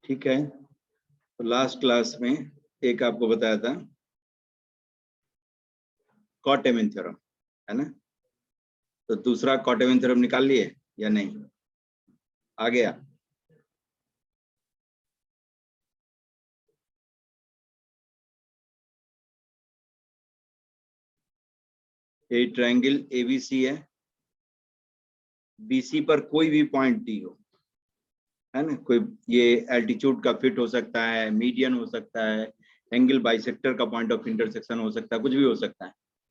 ठीक है, तो लास्ट क्लास में एक आपको बताया था कॉटेमन थ्योरम, है ना। तो दूसरा कॉटेमन थ्योरम निकाल लिए या नहीं? आ गया? ये ट्रायंगल एबीसी है, बीसी पर कोई भी पॉइंट डी हो, है ना। कोई ये एल्टीट्यूड का फिट हो सकता है, मीडियन हो सकता है, एंगल बाइसेक्टर का पॉइंट ऑफ इंटरसेक्शन हो सकता है, कुछ भी हो सकता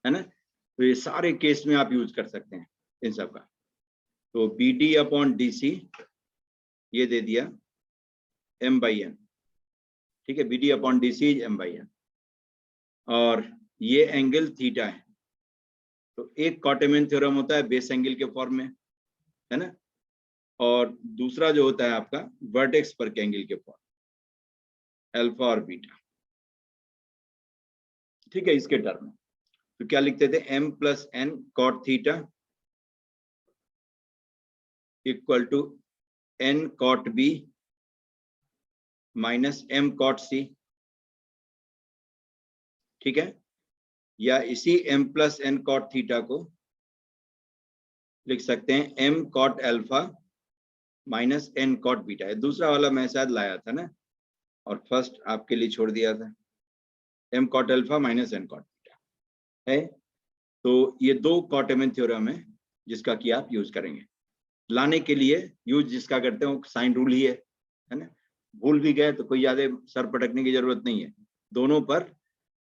है ना। तो ये सारे केस में आप यूज कर सकते हैं इन सब का। तो B D upon D C ये दे दिया एम बाई एन, ठीक है। B D upon D C M by N, और ये एंगल थीटा है। तो एक कॉटेमन थ्योरम होता है बेस एंगल के फॉर्म में, है ना, और दूसरा जो होता है आपका वर्टेक्स पर के एंगल के फॉर्म, अल्फा और बीटा, ठीक है, इसके टर्म में। तो क्या लिखते थे? m plus N cot theta equal to n cot B minus m cot C, ठीक है। या इसी m plus N cot theta को लिख सकते हैं m cot alpha minus n cot beta. दूसरा वाला मैं शायद लाया था ना, और फर्स्ट आपके लिए छोड़ दिया था, m cot alpha minus n cot beta है। तो ये दो कॉटेमन थ्योरम है जिसका कि आप यूज करेंगे। लाने के लिए यूज जिसका करते हो साइन रूल ही है ना। भूल भी गए तो कोई ज्यादा सर पटकने की जरूरत नहीं है, दोनों पर,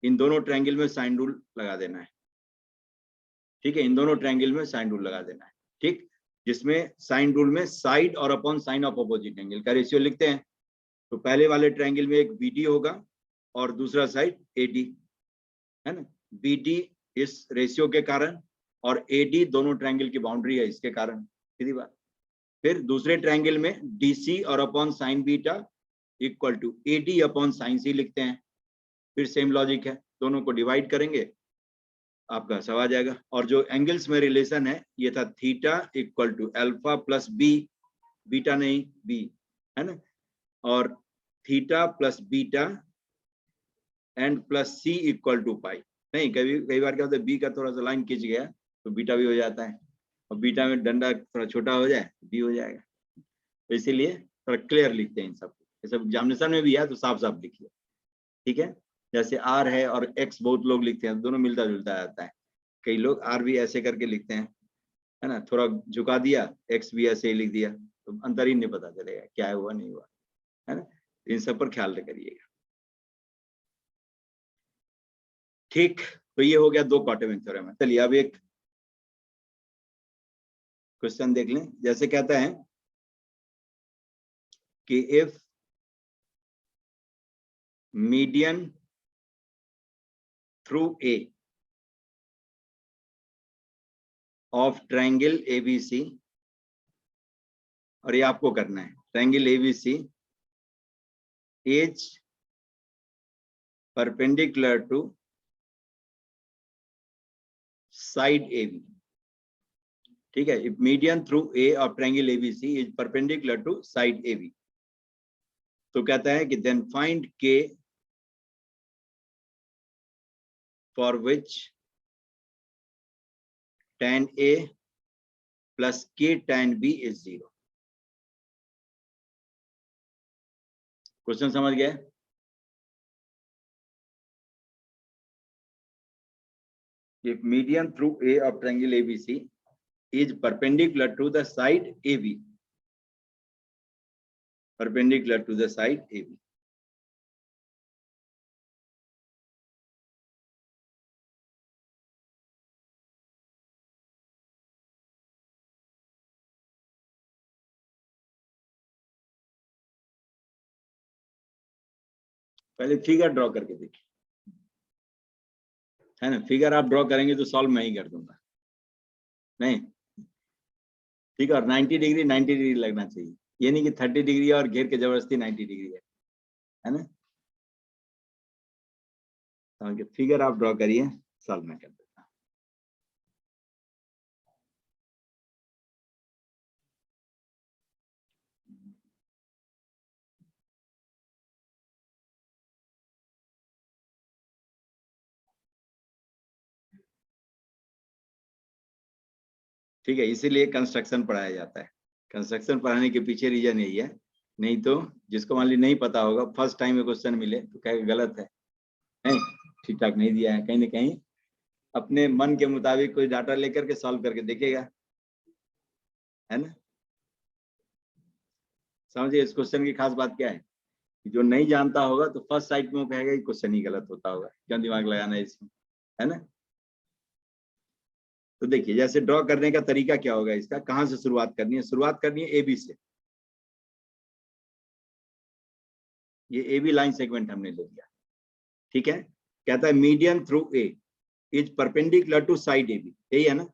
इन दोनों ट्रायंगल में साइन रूल लगा देना है, ठीक है। इन दोनों ट्रायंगल में साइन रूल लगा देना है, ठीक। जिसमें साइन रूल में साइड और upon sign of opposite angle का रेशियो लिखते हैं। तो पहले वाले ट्रायंगल में एक बीडी होगा और दूसरा साइड एडी, है ना। बीडी इस रेशियो के कारण और एडी दोनों ट्रायंगल की बाउंड्री है, इसके कारण, सीधी बात। फिर दूसरे ट्रायंगल में डीसी और upon sine beta equal to AD upon sine C लिखते हैं। फिर सेम लॉजिक है, दोनों को डिवाइड करेंगे, आपका सब आ जाएगा। और जो एंगल्स में रिलेशन है ये था theta equal to alpha plus b, beta नहीं बी, है ना, और theta plus beta and plus c equal to pi. नहीं, कई बार क्या होता है, बी का थोड़ा सा लाइन खींच गया तो बीटा भी हो जाता है, और बीटा में डंडा थोड़ा छोटा हो जाए बी हो जाएगा। तो इसीलिए थोड़ा क्लियर लिखते हैं इन सब, ये सब एग्जामिनेशन में भी है तो साफ साफ लिखिए, ठीक है। जैसे आर है और एक्स बहुत लोग लिखते हैं, दोनों मिलता जुलता आता है। कई लोग आर भी ऐसे करके लिखते हैं, है ना, थोड़ा झुका दिया, एक्स भी ऐसे ही लिख दिया, तो अंतर ही नहीं पता चलेगा क्या हुआ नहीं हुआ, है ना। इन सब पर ख्याल करिएगा, ठीक। तो ये हो गया दो कॉटेमन थ्योरम है। चलिए अब एक क्वेश्चन देख लें। जैसे कहता है कि if median through A of triangle ABC, और ये आपको करना है, triangle ABC is perpendicular to side AB, ठीक है। If median through A of triangle ABC is perpendicular to side AB, तो कहता है कि then find K for which tan A plus K tan B is 0। Question समझ गए? If median through A of triangle ABC is perpendicular to the side AB, perpendicular to the side AB, पहले figure draw करके देखिए, है ना। Figure आप draw करेंगे तो सॉल्व मैं ही कर दूंगा, नहीं ठीक है। और 90 डिग्री 90 डिग्री लगना चाहिए, ये नहीं कि 30 डिग्री और घेर के जबरदस्ती 90 डिग्री है ना। तो फिगर आप ड्रॉ करिए, सॉल्व मैं कर देता हूँ। ठीक है, इसीलिए कंस्ट्रक्शन पढ़ाया जाता है। कंस्ट्रक्शन पढ़ाने के पीछे रीजन यही है, नहीं तो जिसको मान ली नहीं पता होगा, फर्स्ट टाइम में क्वेश्चन मिले तो कहेगा गलत है, नहीं ठीक ठाक नहीं दिया है, कहीं ना कहीं अपने मन के मुताबिक कोई डाटा लेकर के सॉल्व करके देखेगा, है ना। समझिए इस क्वेश्चन की खास बात क्या है, कि जो नहीं जानता होगा तो फर्स्ट साइड में वो कहेगा कि क्वेश्चन ही गलत होता होगा, क्यों दिमाग लगाना है इसमें, है ना। तो देखिए जैसे ड्रॉ करने का तरीका क्या होगा, इसका कहां से शुरुआत करनी है, शुरुआत करनी है ए बी से। ये ए बी लाइन सेगमेंट हमने ले लिया, ठीक है। कहता है median through A is perpendicular to side A B, यही है ना।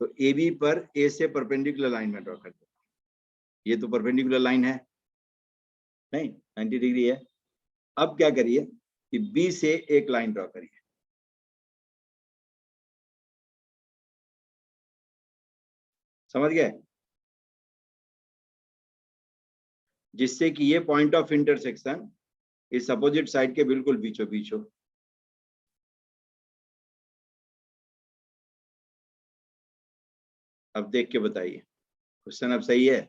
तो ए बी पर ए से परपेंडिकुलर लाइन में ड्रॉ कर दो, ये तो परपेंडिकुलर लाइन है, नहीं 90 डिग्री है। अब क्या करिए कि बी से एक लाइन ड्रॉ करिए, समझ गए, जिससे कि ये पॉइंट ऑफ इंटरसेक्शन इस अपोजिट साइड के बिल्कुल बीचों बीच हो। अब देख के बताइए क्वेश्चन अब सही है।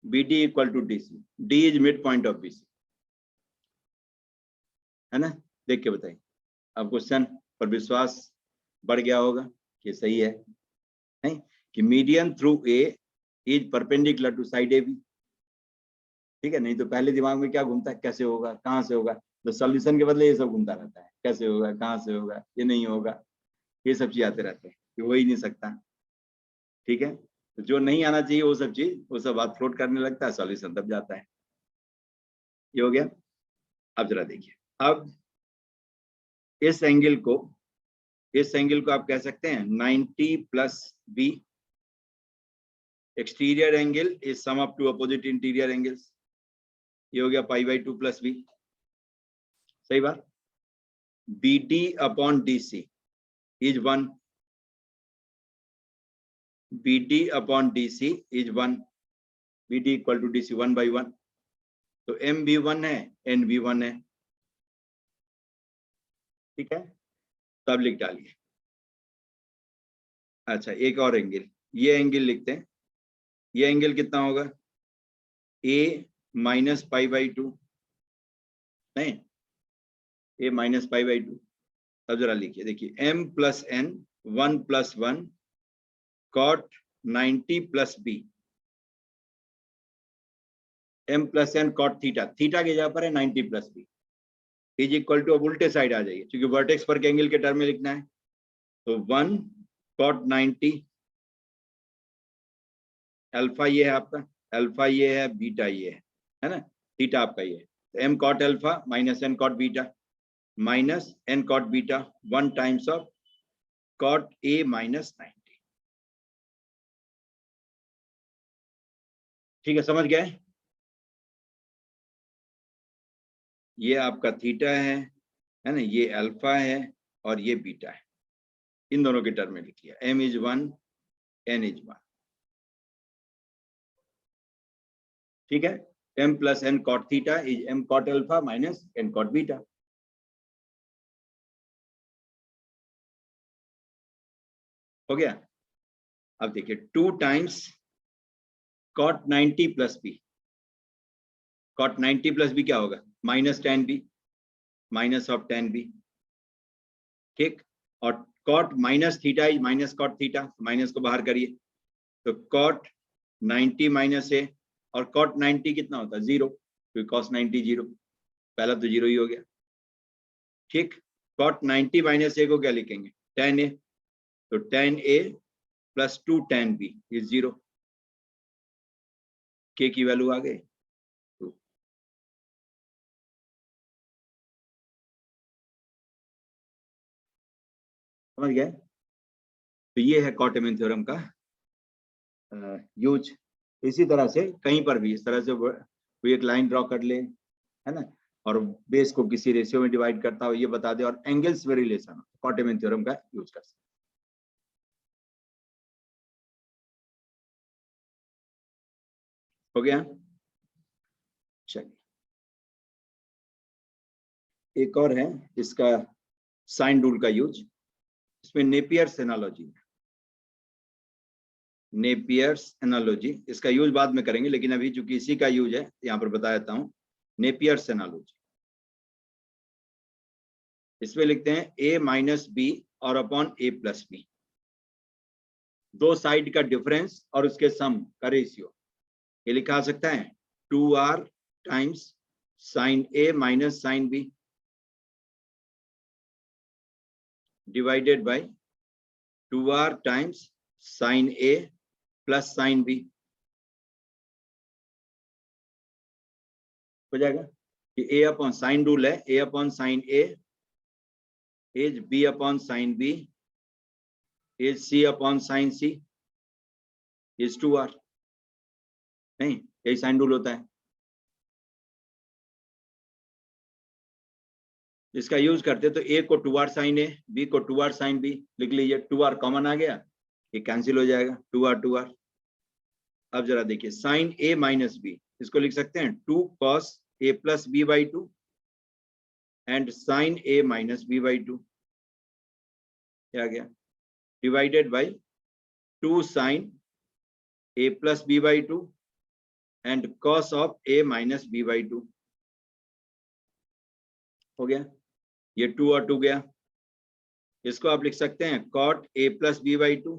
B D equal to D C, D is midpoint of B C, है ना। देख के बताइए, अब क्वेश्चन पर विश्वास बढ़ गया होगा कि सही है, नहीं कि median through A is perpendicular to side A B, ठीक है। नहीं तो पहले दिमाग में क्या घूमता है, कैसे होगा, कहाँ से होगा, तो सॉल्यूशन के बदले ये सब घूमता रहता है, कैसे होगा, कहाँ से होगा, ये नहीं होगा, ये सब चीज आते रहते हैं, कि हो ही नहीं सकता, ठीक है। तो जो नहीं आना चाहिए वो सब चीज, वो सब बात फ्लोट करने लगता है, सॉल्यूशन दब जाता है। ये हो गया। अब जरा देखिए, अब इस एंगल को, इस एंगल को आप कह सकते हैं 90 plus B, exterior angle is sum of two opposite interior angles, ये हो गया पाई बाई 2 प्लस बी, सही बात। B D upon D C is 1, B D upon D C is 1, B D equal to D C 1/1, तो M B 1 है, N B 1 है, ठीक है। तब लिख डालिए। अच्छा एक और एंगल, ये एंगल लिखते हैं, ये एंगल कितना होगा, ए माइनस पाई बाई 2, नहीं ए माइनस पाई बाई 2। अब जरा लिखिए, देखिए m plus N 1 plus 1 cot 90 plus B, m plus N cot theta, theta की जगह पर है 90 plus B, is equal to, अब उल्टे साइड आ जाइए क्योंकि वर्टेक्स पर के एंगल के टर्म में लिखना है, तो 1 कॉट 90, अल्फा ये है आपका, अल्फा ये है, बीटा ये है ना, थीटा आपका ये है, तो m cot alpha minus n cot beta minus n cot beta 1 times of cot a minus 90, ठीक है, समझ गए। ये आपका थीटा है ना, ये अल्फा है और ये बीटा है, इन दोनों के टर्म में लिख लिया, m इज 1 n इज 1, ठीक है। m plus n cot theta is m cot alpha minus n cot beta, हो गया। अब देखिए 2 times cot 90 plus B, cot 90 plus B क्या होगा, minus 10 B, minus of 10 B, ठीक। और cot minus theta is minus cot theta, minus को बाहर करिए, तो कॉट 90 माइनस ए, और कॉट 90 कितना होता है 0, क्योंकि कॉस 90 0, पहला तो 0 ही हो गया, ठीक। कॉट 90 माइनस ए को क्या लिखेंगे, tan ए, तो tan A plus 2 tan B is 0, के की वैल्यू आ गई 2। समझ गए? तो ये है कॉट-एमन थ्योरम का यूज। इसी तरह से कहीं पर भी इस तरह से कोई एक लाइन ड्रॉ कर ले, है ना, और बेस को किसी रेशियो में डिवाइड करता हो ये बता दे और एंगल्स में रिलेशन, कॉट-एमन थ्योरम का यूज कर सकते। हो गया? चलिए एक और है इसका साइन रूल का यूज। इसमें नेपियर्स एनालॉजी, नेपियर्स एनालॉजी, इसका यूज बाद में करेंगे, लेकिन अभी चूंकि इसी का यूज है यहाँ पर बता देता हूँ। नेपियर्स एनालॉजी, इसमें लिखते हैं a माइनस बी और अपॉन a प्लस बी, दो साइड का डिफरेंस और उसके सम का रेशियो। ये लिखा सकता है 2r times sine a minus sine b divided by 2r times sine a plus sine b। हो जाएगा कि a अपॉन साइन रूल है, a upon sine a is b upon sine b is c upon sine c is 2r। नहीं, यही sine rule होता है। इसका use करते तो a को 2r साइन a, b को 2r साइन b लिख लीजिए। 2r कॉमन आ गया, ये कैंसिल हो जाएगा, 2r। अब जरा देखिए साइन a माइनस b, इसको लिख सकते हैं 2 cos a plus b by 2 and sine a minus b by 2, क्या गया, divided by 2 sine a plus b by 2 and cos of a minus b by 2। हो गया, ये 2 और 2 गया। इसको आप लिख सकते हैं cot a plus b by 2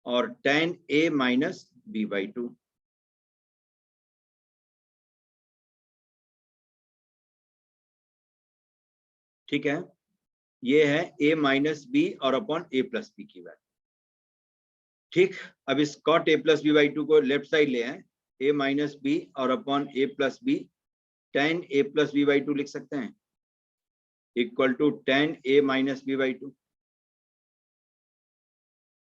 और tan a minus b by 2। ठीक है, ये है a माइनस बी और अपॉन a प्लस बी की वैल्यू। ठीक, अब इस cot a plus B by 2 को लेफ्ट साइड ले आए, a माइनस बी और upon a plus B tan a plus B by 2 लिख सकते हैं equal to tan a minus B by 2।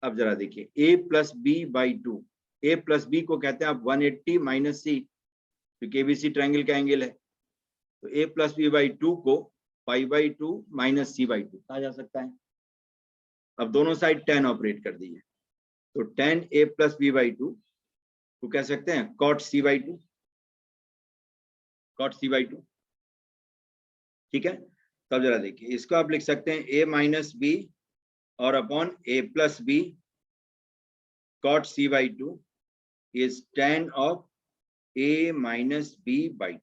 अब जरा देखिए a plus B by 2, a plus B को कहते हैं आप 180 माइनस सी, क्योंकि एबीसी ट्रायंगल का एंगल है। तो a प्लस बी बाई 2 को pi by 2 minus C by 2 कहा जा सकता है। अब दोनों साइड tan ऑपरेट कर दीजिए, तो tan a plus B by 2 को कह सकते हैं cot c by 2, cot c by 2। ठीक है, तब जरा देखिए इसको आप लिख सकते हैं a माइनस बी और upon a plus B cot c by 2 is tan of a minus b by 2।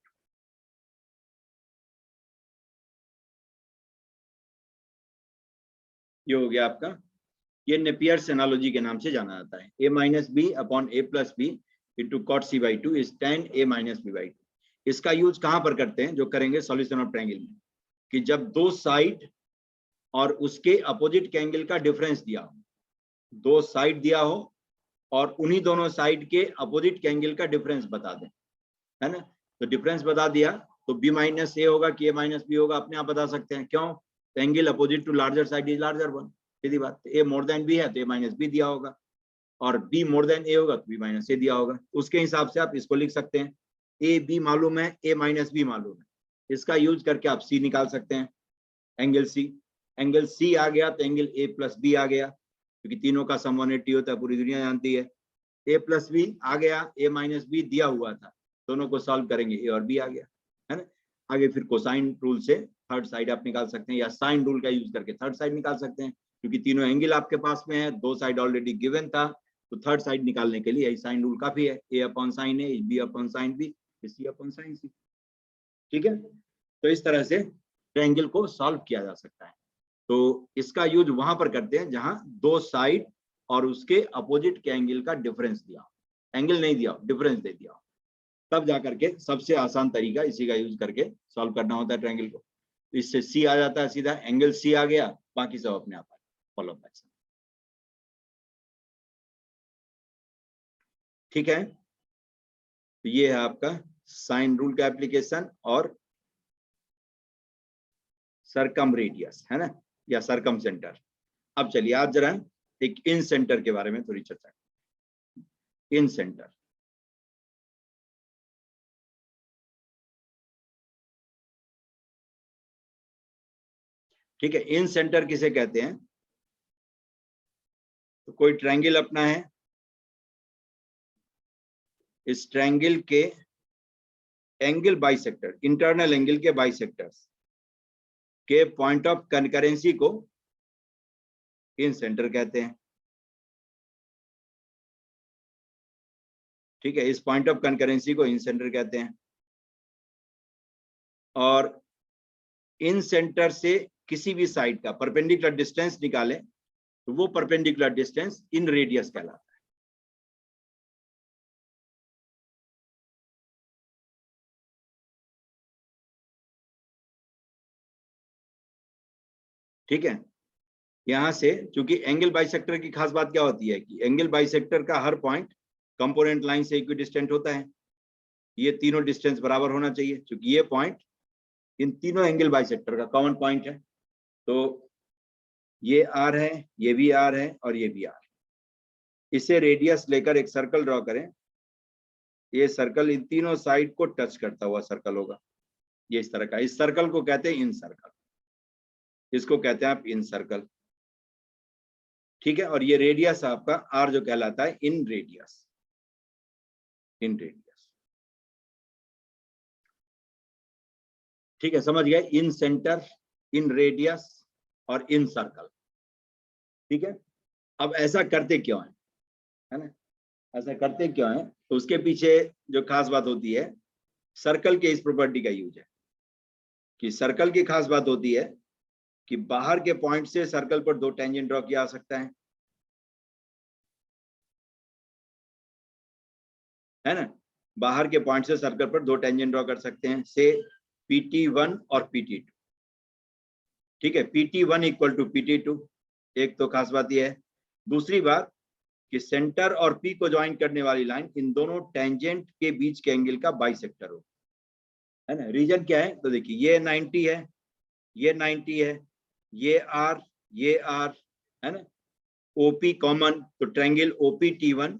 ये हो गया आपका, ये नेपियर्स एनालॉजी के नाम से जाना जाता है। a minus B upon a plus B into cot C by 2 is tan a minus B by 2। इसका यूज कहाँ पर करते हैं, जो करेंगे सॉल्यूशन ऑफ ट्रायंगल में, कि जब दो साइड और उसके अपोजिट के एंगल का डिफरेंस दिया हो, दो साइड दिया हो और उन्हीं दोनों साइड के अपोजिट के एंगल का डिफरेंस बता दें, है ना। तो डिफरेंस बता दिया तो b माइनस ए होगा कि a माइनस बी होगा, अपने आप बता सकते हैं। क्यों? Angle opposite to larger side is larger one, सीधी बात। a मोर देन b है तो a माइनस बी दिया होगा, और b मोर देन a होगा तो b माइनस ए दिया होगा। उसके हिसाब से आप इसको लिख सकते हैं, a b मालूम है, a माइनस बी मालूम है, इसका यूज करके आप c निकाल सकते हैं, एंगल c। एंगल c आ गया तो एंगल a प्लस बी आ गया, क्योंकि तीनों का सम 180 होता है, पूरी दुनिया जानती है। a प्लस बी आ गया, a माइनस बी दिया हुआ था, दोनों को सॉल्व करेंगे a और b आ गया, है ना। आगे फिर कोसाइन रूल से थर्ड साइड आप निकाल सकते हैं, या साइन रूल का यूज करके थर्ड साइड निकाल सकते हैं, क्योंकि तीनों एंगल आपके पास में है, दो साइड ऑलरेडी गिवन था, तो थर्ड साइड निकालने के लिए यही साइन रूल काफी है। a upon sine a, b upon sine b, c upon sine c. ठीक है, तो इस तरह से ट्रायंगल को सॉल्व किया जा सकता है। तो इसका यूज वहां पर करते हैं जहां दो साइड और उसके अपोजिट के एंगल का डिफरेंस दिया, एंगल नहीं दिया, डिफरेंस दे दिया, तब जाकर के सबसे आसान तरीका इसी का यूज करके सॉल्व करना होता है ट्रायंगल को। इससे सी आ जाता है सीधा, एंगल सी आ गया, बाकी सब अपने आप फॉलो बैक। ठीक है, तो ये है आपका साइन रूल का एप्लीकेशन और सरकम रेडियस, है ना, या सरकम सेंटर। अब चलिए आप जरा एक इन सेंटर के बारे में थोड़ी चर्चा करें। इन सेंटर, ठीक है, इन सेंटर किसे कहते हैं? तो कोई ट्रायंगल अपना है, इस ट्रायंगल के एंगल बाइसेक्टर, इंटरनल एंगल के बाइसेक्टर्स के पॉइंट ऑफ कनकरेंसी को इन सेंटर कहते हैं। ठीक है, इस पॉइंट ऑफ कनकरेंसी को इन सेंटर कहते हैं। और इन सेंटर से किसी भी साइड का परपेंडिकुलर डिस्टेंस निकालें तो वो परपेंडिकुलर डिस्टेंस इन रेडियस कहलाता है। ठीक है, यहां से चूंकि एंगल बाइसेक्टर की खास बात क्या होती है कि एंगल बाइसेक्टर का हर पॉइंट कंपोनेंट लाइन से इक्विडिस्टेंट होता है। ये तीनों डिस्टेंस बराबर होना चाहिए, क्योंकि ये पॉइंट इन तीनों एंगल बाइसेक्टर का कॉमन पॉइंट है। तो ये आर है, ये भी आर है और ये भी आर। इसे रेडियस लेकर एक सर्कल ड्रॉ करें। ये सर्कल इन तीनों साइड को टच करता हुआ सर्कल होगा, ये इस तरह का। इस सर्कल को कहते हैं इन सर्कल, इसको कहते हैं आप इन सर्कल। ठीक है, और ये रेडियस आपका आर जो कहलाता है इन रेडियस, इन रेडियस। ठीक है, समझ गए, इन सेंटर, इन रेडियस और इन सर्कल। ठीक है, अब ऐसा करते क्यों है ना, ऐसा करते क्यों है? तो उसके पीछे जो खास बात होती है, सर्कल के इस प्रॉपर्टी का यूज है कि सर्कल की खास बात होती है कि बाहर के पॉइंट से सर्कल पर दो टेंजेंट ड्रॉ किया जा सकता है ना। बाहर के पॉइंट से सर्कल पर दो टेंजेंट ड्रॉ कर सकते हैं, से PT1 और PT2। ठीक है, PT1 इक्वल टू PT2, एक तो खास बात यह है। दूसरी बात कि सेंटर और P को ज्वाइन करने वाली लाइन इन दोनों टेंजेंट के बीच के एंगल का बाइसेक्टर हो, है ना। रीजन क्या है? तो देखिए, ये 90 है, ये 90 है, ये R, ये R, है ना। OP कॉमन, तो triangle OPT1,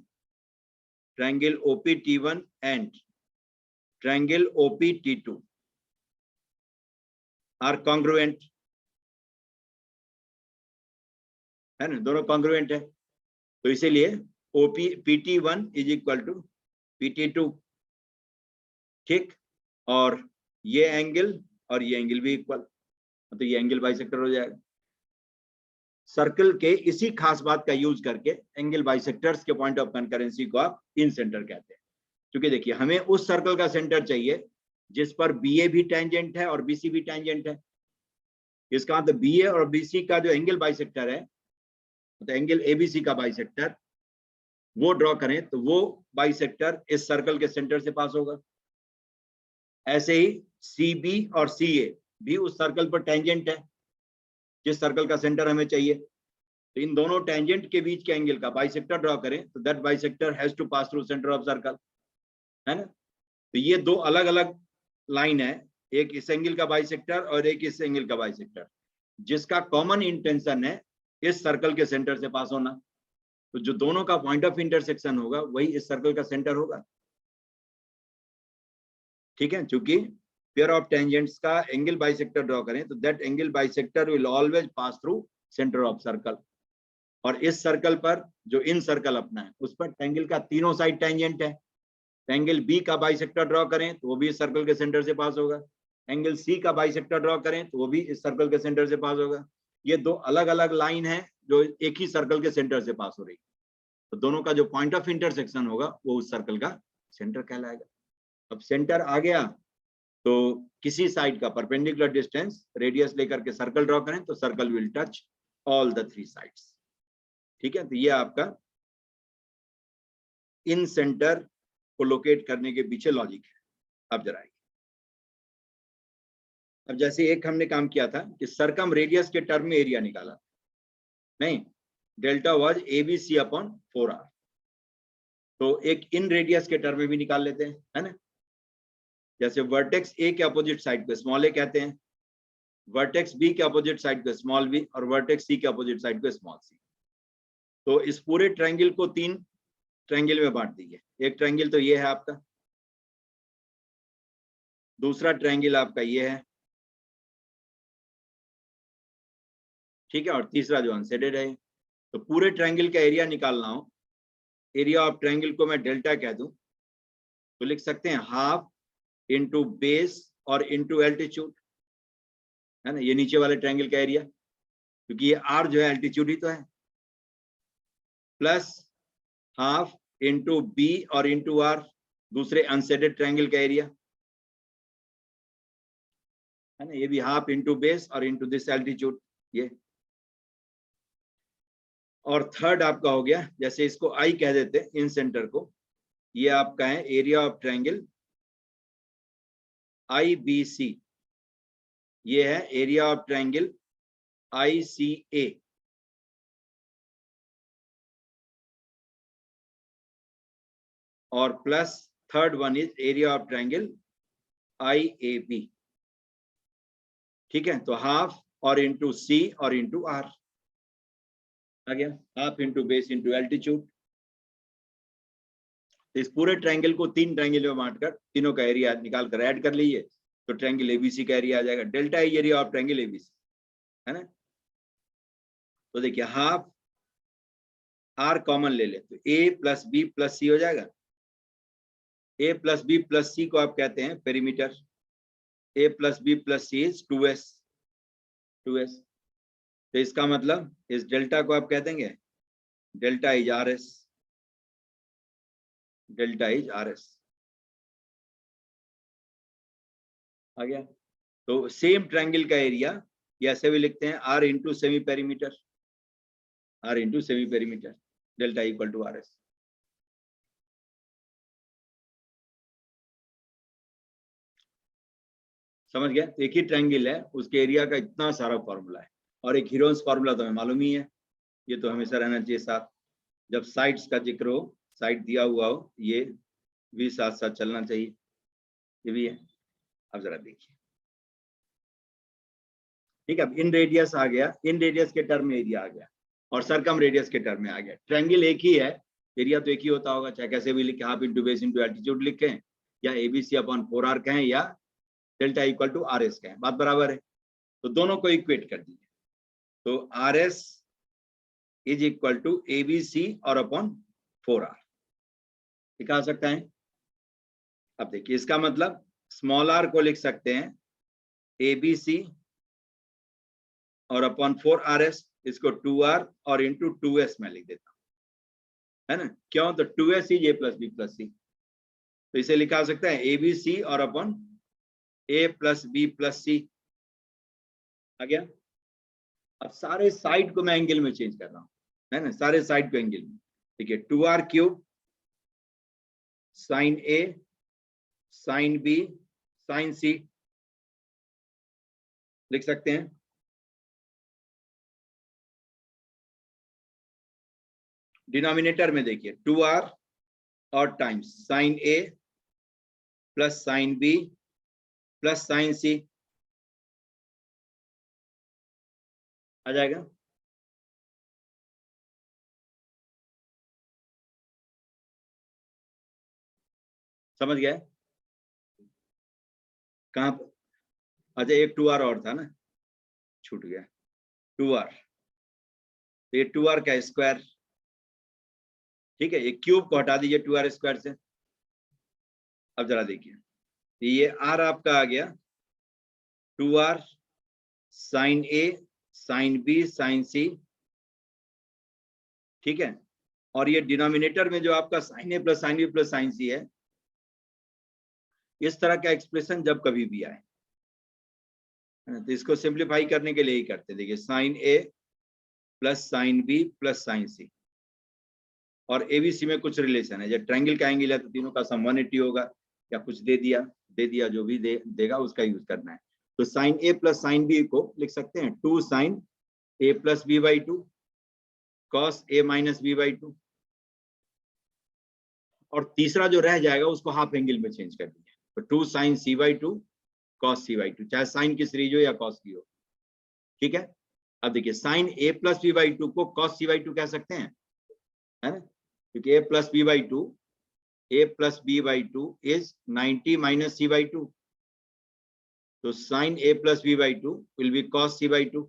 triangle OPT1 and triangle OPT2 are congruent, है ना, दोनों कॉन्ग्रुएंट है। तो इसीलिए PT1 is equal to PT2। ठीक, और ये एंगल और ये एंगल भी इक्वल, तो ये एंगल बाइसेक्टर हो जाएगा। सर्कल के इसी खास बात का यूज करके एंगल बाइसेक्टर्स के पॉइंट ऑफ कनकरेंसी को आप इन सेंटर कहते हैं। क्योंकि देखिए, हमें उस सर्कल का सेंटर चाहिए जिस पर BA भी टेंजेंट है और BC भी टेंजेंट है। इसका मतलब BA और BC का जो एंगल बाइसेक्टर है, तो एंगल ABC का बाइसेक्टर वो ड्रॉ करें तो वो बाइसेक्टर इस सर्कल के सेंटर से पास होगा। ऐसे ही CB और CA भी उस सर्कल पर टेंजेंट है जिस सर्कल का सेंटर हमें चाहिए। तो इन दोनों टेंजेंट के बीच के एंगल का बाइसेक्टर ड्रॉ करें तो that bisector has to pass through centre of circle, है ना। तो ये दो अलग अलग लाइन है, एक इस एंगल का बाइसेक्टर और एक इस एंगल का बाइसेक्टर, जिसका कॉमन इंटेंशन है इस सर्कल के सेंटर से पास होना। तो जो दोनों का पॉइंट ऑफ इंटरसेक्शन होगा वही इस सर्कल का सेंटर होगा। ठीक है, क्योंकि पेयर ऑफ टेंजेंट्स का एंगल बाइसेक्टर ड्रॉ करें तो that angle bisector will always pass through centre of circle. और इस सर्कल पर जो इन सर्कल अपना है उस पर एंगल का तीनों साइड टेंजेंट है। एंगल B का बाइसेक्टर ड्रॉ करें तो वो भी इस सर्कल के सेंटर से पास होगा। एंगल C का बाइसेक्टर ड्रॉ करें तो वो भी इस सर्कल के सेंटर से पास होगा। ये दो अलग अलग लाइन है जो एक ही सर्कल के सेंटर से पास हो रही है, तो दोनों का जो पॉइंट ऑफ इंटरसेक्शन होगा वो उस सर्कल का सेंटर कहलाएगा। अब सेंटर आ गया तो किसी साइड का परपेंडिकुलर डिस्टेंस रेडियस लेकर के सर्कल ड्रॉ करें तो circle will touch all the three sides. ठीक है, तो ये आपका इन सेंटर को लोकेट करने के पीछे लॉजिक है। अब जरा अब जैसे एक हमने काम किया था कि सर्कम रेडियस के टर्म में एरिया निकाला, नहीं, delta was ABC upon 4R। तो एक इन रेडियस के टर्म में भी निकाल लेते हैं, है ना। जैसे वर्टेक्स ए के अपोजिट साइड को स्मॉल ए कहते हैं, वर्टेक्स बी के अपोजिट साइड को स्मॉल बी, और वर्टेक्स सी के अपोजिट साइड को स्मॉल सी। तो इस पूरे ट्रायंगल को 3 ट्रायंगल में बांट दीजिए। एक ट्रायंगल तो ये है आपका, दूसरा ट्रायंगल आपका ये है, ठीक है, और तीसरा जो अनसेडेड है। तो पूरे ट्रायंगल का एरिया निकालना हो, एरिया ऑफ ट्रायंगल को मैं डेल्टा कह दूं, तो लिख सकते हैं हाफ इंटू बेस और इंटू एल्टीट्यूड, है ना। ये नीचे वाले ट्रायंगल का एरिया, क्योंकि ये आर जो है एल्टीट्यूड ही तो है, प्लस हाफ इंटू बी और इंटू आर, दूसरे अनसेडेड ट्रायंगल का एरिया, है ना। ये भी हाफ इंटू बेस और इंटू दिस एल्टीट्यूड ये। और थर्ड आपका हो गया, जैसे इसको आई कह देते हैं इन सेंटर को, ये आपका है एरिया ऑफ ट्रायंगल IBC, ये है एरिया ऑफ ट्रायंगल ICA, और plus third one is area of triangle IAB, ठीक है। तो हाफ और इंटू सी और इंटू आर आ गया, half into base into altitude. इस पूरे ट्रायंगल को 3 ट्रायंगल में बांटकर तीनों का एरिया निकाल कर ऐड कर लीजिए, तो ट्रायंगल ABC का एरिया आ जाएगा। Delta is area of triangle ABC, है ना। तो देखिए हाफ आर कॉमन ले ले, तो A plus B plus C हो जाएगा। A plus B plus C को आप कहते हैं perimeter, A plus B plus C is 2S। तो इसका मतलब इस डेल्टा को आप कह देंगे delta is RS, delta is RS आ गया। तो सेम ट्रायंगल का एरिया ऐसे भी लिखते हैं R into semi perimeter, R into semi perimeter, delta equal to RS। समझ गया। एक ही ट्रायंगल है, उसके एरिया का इतना सारा फॉर्मूला है, और एक हीरोन्स फॉर्मूला तो हमें मालूम ही है, ये तो हमेशा रहना चाहिए साथ। जब साइड्स का जिक्र हो, साइड दिया हुआ हो, ये भी साथ साथ चलना चाहिए, ये भी है। अब जरा देखिए, ठीक है। अब इन रेडियस आ गया, इन रेडियस के टर्म में एरिया आ गया, और सरकम रेडियस के टर्म में आ गया। ट्रायंगल एक ही है, एरिया तो एक ही होता होगा, चाहे कैसे भी लिखे, half into base into altitude लिखें, या ABC अपॉन 4R कहें, या डेल्टा इक्वल टू RS कहें, बात बराबर है। तो दोनों को इक्वेट कर दीजिए, तो RS is equal to ABC और अपॉन 4R लिखा सकता है। अब देखिए इसका मतलब स्मॉल r को लिख सकते हैं ABC और अपॉन 4RS, इसको 2R और इंटू 2S में लिख देता हूं, है ना। क्यों? तो 2S is A plus B plus C, तो इसे लिखा सकता है ABC और upon A plus B plus C आ गया। अब सारे साइड को मैं एंगल में चेंज कर रहा हूं, है ना, सारे साइड को एंगल में। देखिए 2R cube sine A sine B sine C लिख सकते हैं। डिनोमिनेटर में देखिए 2R और times sine A plus sine B plus sine C आ जाएगा। समझ गए कहां पर? अच्छा एक 2R और था ना, छूट गया 2R, तो ये 2R का स्क्वायर, ठीक है। ये क्यूब को हटा दीजिए 2R स्क्वायर से। अब जरा देखिए, ये R आपका आ गया 2R sine A sine B sine C, ठीक है। और ये डिनोमिनेटर में जो आपका sine A plus sine B plus sine C है, इस तरह का एक्सप्रेशन जब कभी भी आए, तो इसको सिंप्लीफाई करने के लिए ही करते। देखिए sine A plus sine B plus sine C, और ABC में कुछ रिलेशन है, जब ट्रायंगल का एंगल है तो तीनों का सम 180 होगा, या कुछ दे दिया जो भी देगा उसका यूज करना है। तो sine A plus sine B को लिख सकते हैं 2 sine A plus B/2 cos A minus B/2, और तीसरा जो रह जाएगा उसको हाफ एंगल में चेंज कर दिया, तो 2 sin c/2 cos c/2, चाहे साइन की सीरीज हो या कॉस की हो, ठीक है। अब देखिए sin a + b/2 को cos c/2 कह सकते हैं, है ना, क्योंकि a + b/2 is 90 - c/2, तो sin a + b/2 will be cos c/2,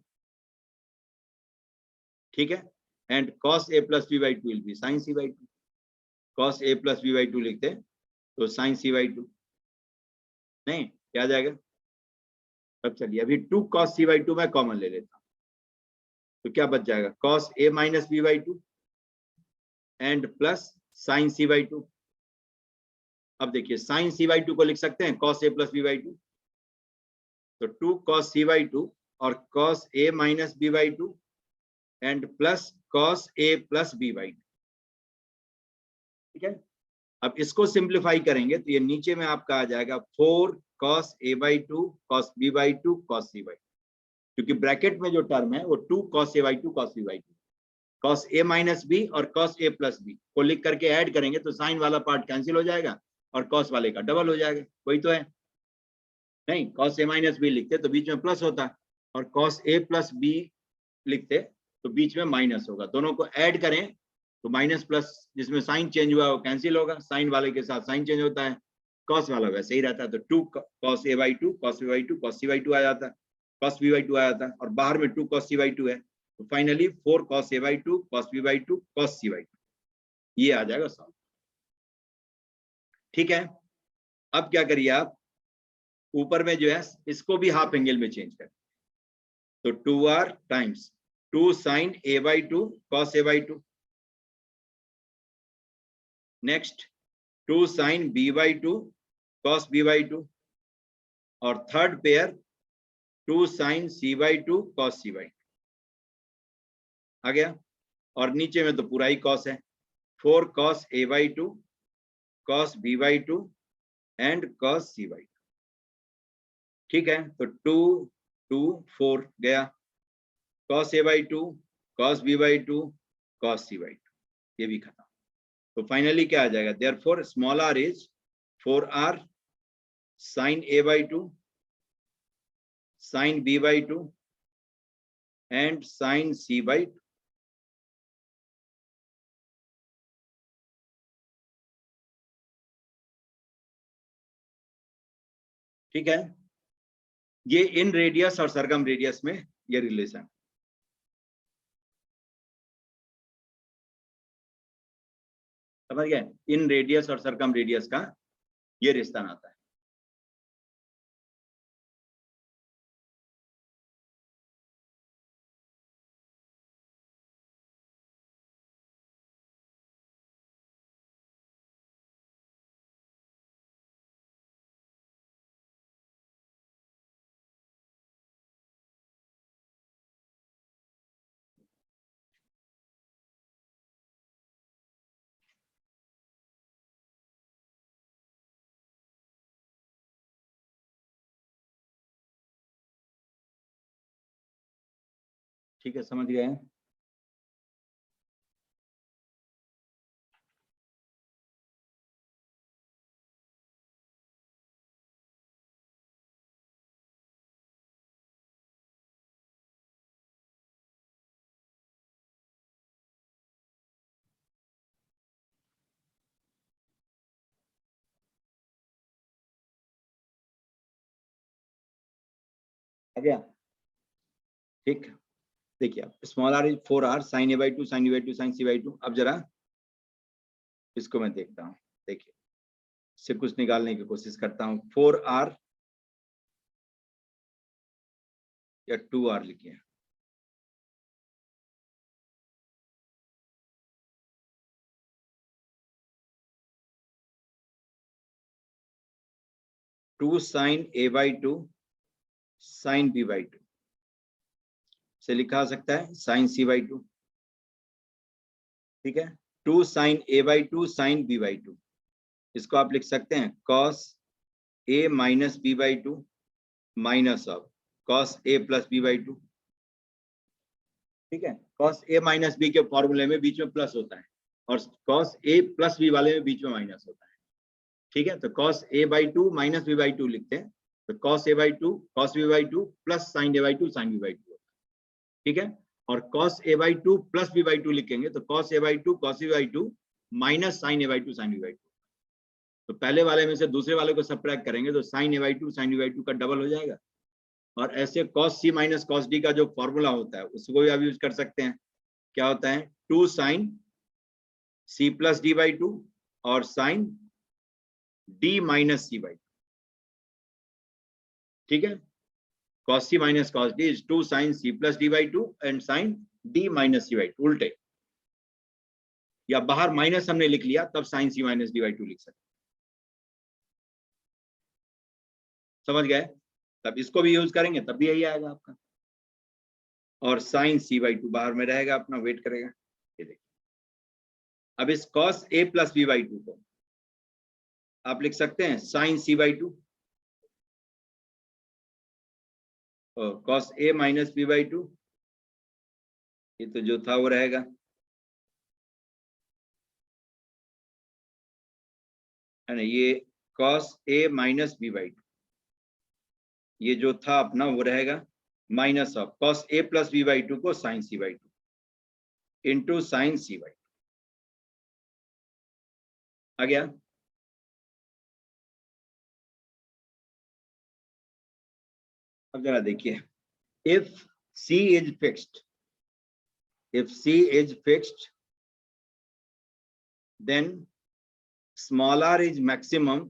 ठीक है, and cos a + b/2 will be sin c/2, cos a + b/2 लिखते हैं तो sin c/2, नहीं क्या आ जाएगा। अब चलिए अभी 2 cos c/2 मैं कॉमन ले लेता हूं, तो क्या बच जाएगा, cos a - b/2 and plus sin c/2। अब देखिए sin c/2 को लिख सकते हैं cos a + b/2, तो 2 cos c/2 और cos a - b/2 and plus cos a + b/2, ठीक है। अब इसको सिंप्लीफाई करेंगे तो ये नीचे में आपका आ जाएगा 4 cos a/2 cos b/2 cos c/2, क्योंकि ब्रैकेट में जो टर्म है वो 2 cos a/2 cos b/2, cos a - b और cos a + b को लिख करके ऐड करेंगे तो साइन वाला पार्ट कैंसिल हो जाएगा और cos वाले का डबल हो जाएगा, वही तो है, नहीं cos a - b लिखते तो बीच में प्लस होता, और cos a + b लिखते तो बीच में माइनस होगा, दोनों को ऐड करें तो माइनस प्लस जिसमें साइन चेंज हुआ वो कैंसिल होगा, साइन वाले के साथ साइन चेंज होता है, कॉस वाला वैसे ही रहता है, तो 2 cos a/2 cos b/2 cos c/2 आ जाता है, cos b/2 आ जाता है, और बाहर में 2 cos c/2 है, तो finally 4 cos a/2 cos b/2 cos c/2, ये आ जाएगा सॉल्व, ठीक है। अब क्या करिए आप, ऊपर में जो है इसको भी हाफ एंगल में चेंज करें, तो 2r times 2 sin a/2 cos a/2, next 2 sin b/2 cos b/2, और third pair 2 sin c/2 cos c/2 आ गया, और नीचे में तो पूरा ही cos है, 4 cos a/2 cos b/2 and cos c/2, ठीक है। तो 2 2 4 गया, cos a/2 cos b/2 cos c/2, ये भी खत्म, तो फाइनली क्या आ जाएगा, therefore small r is 4r sin a/2 sin b/2 and sin c/2, ठीक है। ये इन रेडियस और सरकम रेडियस में ये रिलेशन, समझ गए, इन रेडियस और सरकम रेडियस का ये रिश्ता आता है। ठीक है, समझ गए हैं। आ गया, ठीक, देखिए अब small r is 4r sin a/2 sin b/2 sin c/2, अब जरा इसको मैं देखता हूँ, देखिए इससे कुछ निकालने की कोशिश करता हूँ, 4r या 2r लिखिए, to sin a/2 sin b/2 से लिखा सकता है sin c/2, ठीक है। 2 sin a/2 sin b/2, इसको आप लिख सकते हैं cos a - b/2 minus of cos a + b/2, ठीक है। cos a - b के फॉर्मूले में बीच में प्लस होता है, और cos a प्लस b वाले में बीच में माइनस होता है, ठीक है। तो cos a by 2 minus b by 2 लिखते हैं, तो cos a by 2 cos b by 2 plus sin a by 2 sin b by 2, ठीक है। और cos a by 2 plus b by 2 लिखेंगे तो cos a by 2 cos b by 2 minus sin a by 2 sin b by 2। तो पहले वाले में से दूसरे वाले को सब्ट्रैक्ट करेंगे तो sin a by 2 sin b by 2 का डबल हो जाएगा। और ऐसे cos c minus cos d का जो फॉर्मूला होता है उसको भी आप यूज कर सकते हैं। क्या होता है 2 sin c plus d by 2 और sin d minus c by 2, ठीक है। cos c minus cos d is 2 sin c plus d by 2 and sin d minus c by 2, उल्टे। या बाहर माइनस हमने लिख लिया तब sin c minus d by 2 लिख सकते, समझ गए। तब इसको भी यूज करेंगे तब भी यही आएगा आपका। और sin c by 2 बाहर में रहेगा, अपना वेट करेगा। ये देखिए, अब इस cos a plus b by 2 को आप लिख सकते हैं sin c by 2 और cos a minus b by 2, ये तो जो था वो रहेगा। है ना, ये cos a minus b by 2, ये जो था अपना वो रहेगा minus of cos a plus b by 2 को sin c by 2 into sin c by 2 आ गया। अब जरा देखिए, if c is fixed, if c is fixed, then small r is maximum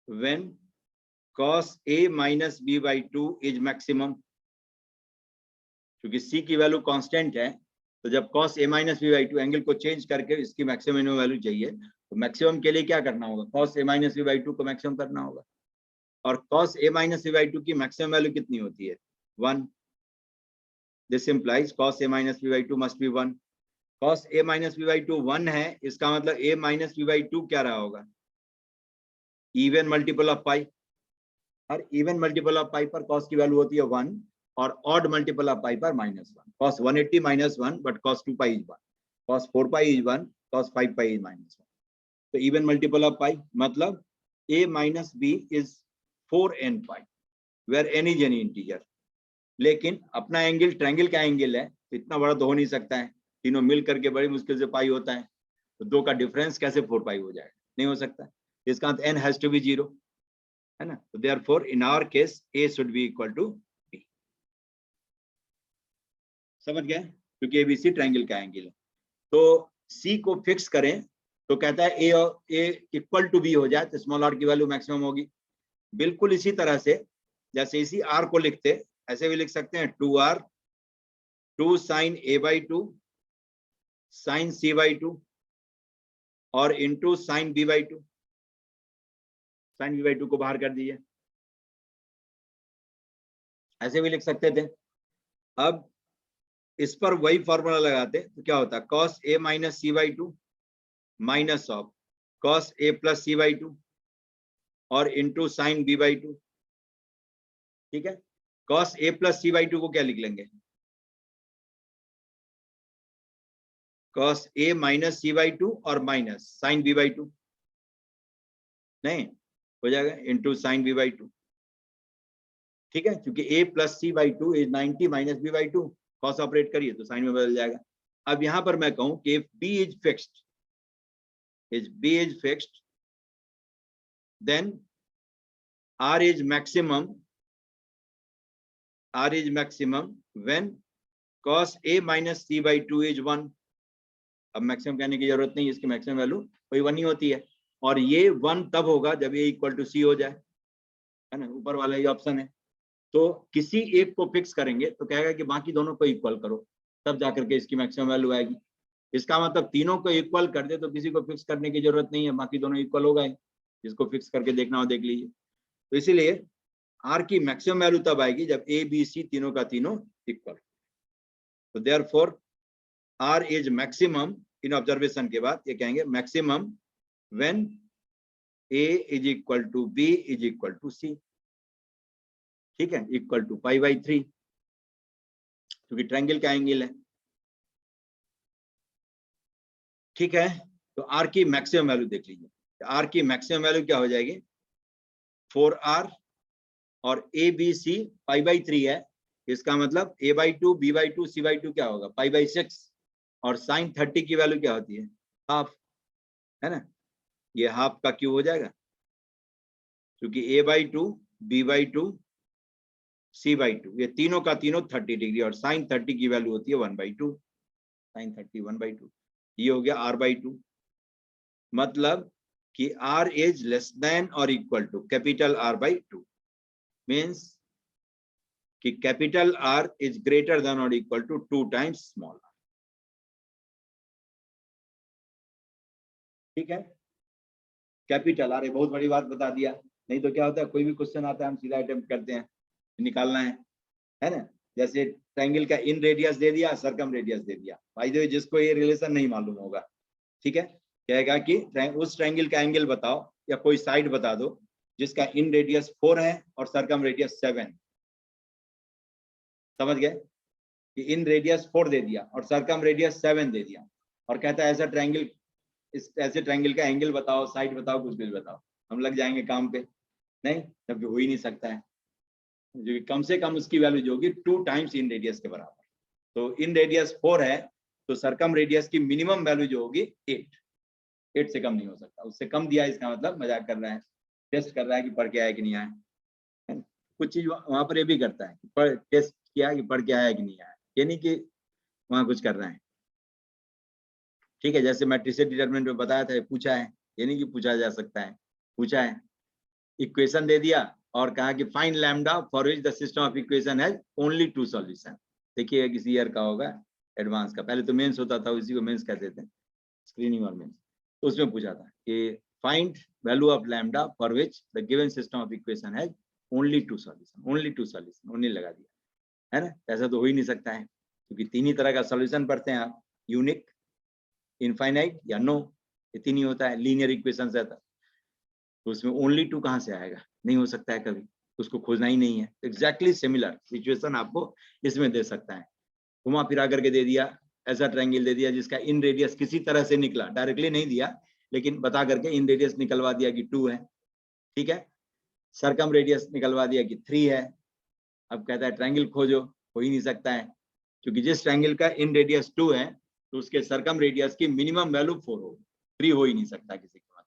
when cos a minus b by 2 is maximum। क्योंकि c की value constant है, तो जब cos a minus b by 2 angle को चेंज करके इसकी maximum value चाहिए, तो मैक्सिमम के लिए क्या करना होगा, cos a minus b by 2 को मैक्सिमम करना होगा। और cos a minus b by 2 की मैक्सिमम वैल्यू कितनी होती है, 1। This implies cos a minus b by 2 must be 1। cos a minus b by 2 1 है, इसका मतलब a minus b by 2 क्या रहा होगा, इवन मल्टीपल ऑफ पाई। और इवन मल्टीपल ऑफ पाई पर cos की वैल्यू होती है 1 और ऑड मल्टीपल ऑफ पाई पर -1। cos 180 minus 1 but cos 2 pi is 1, cos 4 pi is 1, cos 5 pi is -1। तो इवन मल्टीपल ऑफ पाई मतलब a minus b is 4n pi where n is any integer। लेकिन अपना angle triangle का angle है, तो इतना बड़ा तो हो नहीं सकता है, तीनों मिल करके बड़ी मुश्किल से पाई होता है, तो 2 का डिफरेंस कैसे 4 पाई हो जाएगा, नहीं हो सकता। इसका मतलब n हैज टू बी 0, है ना। तो therefore in our case a should be equal to b। समझ गए, क्योंकि एबीसी ट्रायंगल का एंगल है। तो c को फिक्स करें तो कहता है a इक्वल टू b हो जाए तो स्मॉल r की वैल्यू मैक्सिमम होगी। बिल्कुल इसी तरह से जैसे इसी r को लिखते ऐसे भी लिख सकते हैं 2r 2 sin a by 2 sin c by 2 और into sin b by 2। sin b by 2 को बाहर कर दीजिए, ऐसे भी लिख सकते थे। अब इस पर वही फॉर्मूला लगाते तो क्या होता है, cos a minus c by 2 minus of cos a plus c by 2 और इंटू sin b by 2, ठीक है। cos a plus c by 2 को क्या लिख लेंगे, cos a minus c by 2 और माइनस sin b by 2, नहीं हो जाएगा इंटू sin b by 2, ठीक है। क्योंकि a plus c by 2 is 90 minus b by 2, cos operate करिए तो साइन में बदल जाएगा। अब यहां पर मैं कहूं कि if b is fixed then r is maximum when cos a minus c by 2 is 1। अब मैक्सिमम कहने की जरूरत नहीं, इसकी मैक्सिमम वैल्यू वही 1 ही होती है। और ये 1 तब होगा जब a इक्वल टू c हो जाए, है ना, ऊपर वाला ये ऑप्शन है। तो किसी एक को फिक्स करेंगे तो कहेगा कि बाकी दोनों को इक्वल करो, तब जाकर के इसकी मैक्सिमम वैल्यू आएगी। इसका मतलब तीनों को इक्वल कर दे तो किसी को फिक्स करने की जरूरत नहीं है, बाकी दोनों इक्वल हो गए। जिसको फिक्स करके देखना हो देख लीजिए। तो इसीलिए आर की मैक्सिमम वैल्यू तब आएगी जब ए बी सी तीनों का तीनों इक्वल। तो therefore R is maximum in observation के बाद ये कहेंगे maximum when a is equal to b is equal to c, ठीक है, इक्वल टू पाई बाई 3, क्योंकि ट्रायंगल का एंगल है। ठीक है, तो आर की मैक्सिमम वैल्यू देख लीजिए। आर की मैक्सिमम वैल्यू क्या हो जाएगी, 4r, और ए बी सी π/3 है, इसका मतलब a/2 b/2 c/2 क्या होगा, π/6, और sin 30 की वैल्यू क्या होती है, हाफ, है ना, ये हाफ का क्यूब हो जाएगा, क्योंकि a/2 b/2 c/2 ये तीनों का तीनों 30 डिग्री, और sin 30 की वैल्यू होती है 1/2, sin 30 1/2, ये हो गया r/2। मतलब कि r इज लेस देन और equal to capital R/2, means कि capital R is greater than और equal to 2 times small r। ठीक है, कैपिटल R, बहुत बड़ी बात बता दिया, नहीं तो क्या होता है, कोई भी क्वेश्चन आता है हम सीधा अटेम्प्ट करते हैं, निकालना है ना। जैसे ट्रायंगल का इन रेडियस दे दिया, सर्कम रेडियस दे दिया, भाई जो जिसको ये रिलेशन नहीं मालूम होगा, ठीक है, कहेगा कि उस ट्रायंगल का एंगल बताओ या कोई साइड बता दो जिसका इन रेडियस 4 है और सर्कम रेडियस 7। समझ गए, कि इन रेडियस 4 दे दिया और सर्कम रेडियस 7 दे दिया, और कहता है ऐसा ट्रायंगल, इस ऐसे ट्रायंगल का एंगल बताओ, साइड बताओ, कुछ भी बताओ, हम लग जाएंगे काम पे, नहीं, जबकि हो ही नहीं सकता है, जो कम से कम उसकी वैल्यू जो होगी 2 टाइम्स इन रेडियस के बराबर। तो इन रेडियस 4 है, तो सर्कम रेडियस की मिनिमम वैल्यू जो होगी 8 से कम नहीं हो सकता, उससे कम दिया इसका मतलब मजाक कर रहा है, टेस्ट कर रहा है कि पढ़ के आया कि नहीं आया, है ना? कुछ चीज वहां पर ये भी करता है, पर टेस्ट किया कि पढ़ के आया कि नहीं आया, ये नहीं कि वहां कुछ कर रहा है। ठीक है, जैसे मैट्रिसेस डिटरमिनेंट में बताया था, पूछा है, ये नहीं कि पूछा जा सकता है, पूछा है, इक्वेशन दे दिया और कहा कि find lambda for which the system of equation has only 2 solution. देखिए किसी ईयर का होगा, एडवांस का, पहले तो मेंस होता था, उसी को मेंस कहते थे, स्क्रीनिंग और मेंस, तो उसमें पूछा था कि find value of lambda for which the given system of equation has only 2 solution, only 2 solution, only लगा दिया, है ना। ऐसा तो हो ही नहीं सकता है, क्योंकि 3 ही तरह का सॉल्यूशन पढ़ते हैं आप, यूनिक, इनफाइनाइट या नो, ये 3 ही होता है, लीनियर इक्वेशन रहता है, तो उसमें ओनली 2 कहाँ से आएगा, नहीं हो सकता है कभी, उसको खोजना ही नहीं है। एग्जैक्टली सिमिलर सिचुएशन आपको इसमें दे सकता है, घुमा फिरा करके दे दिया, ऐसा ट्रायंगल दे दिया जिसका इन रेडियस किसी तरह से निकला, डायरेक्टली नहीं दिया लेकिन बता करके इन रेडियस निकलवा दिया कि 2 है, ठीक है, सर्कम रेडियस निकलवा दिया कि 3 है। अब कहता है ट्रायंगल खोजो, हो ही नहीं सकता है, क्योंकि जिस ट्रायंगल का इन रेडियस 2 है तो उसके सर्कम रेडियस की मिनिमम वैल्यू 4 होगी, 3 हो ही नहीं सकता किसी के पास,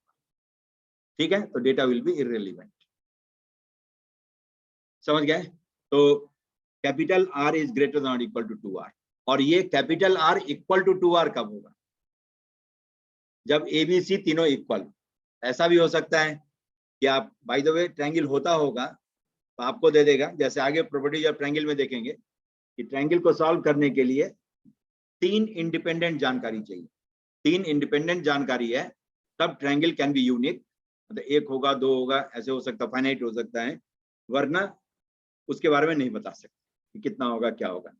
ठीक है, तो डेटा विल बी इररिलेवेंट। समझ गए, तो capital R is greater than और इक्वल टू 2r, और ये capital R equal to 2r कब होगा, जब ABC तीनों इक्वल। ऐसा भी हो सकता है कि आप, बाय द वे ट्रायंगल होता होगा तो आपको दे देगा, जैसे आगे प्रॉपर्टीज ऑफ ट्रायंगल में देखेंगे कि ट्रायंगल को सॉल्व करने के लिए 3 इंडिपेंडेंट जानकारी चाहिए, 3 इंडिपेंडेंट जानकारी है तब ट्रायंगल कैन बी यूनिक, मतलब 1 होगा, 2 होगा, ऐसे हो सकता है, फाइनाइट हो सकता है, वरना उसके बारे में नहीं बता सकते कि कितना होगा, क्या होगा,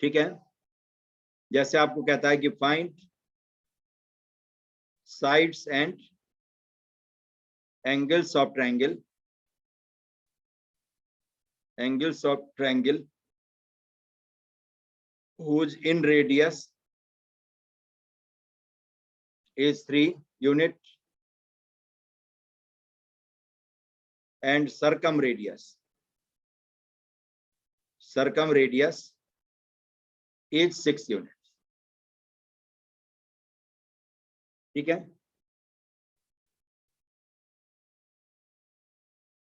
ठीक है। जैसे आपको कहता है कि find sides and angles of triangle, angles of triangle whose in radius is 3 unit and circumradius is 6 units, ठीक है।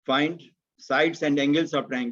Find sides and angles of triangle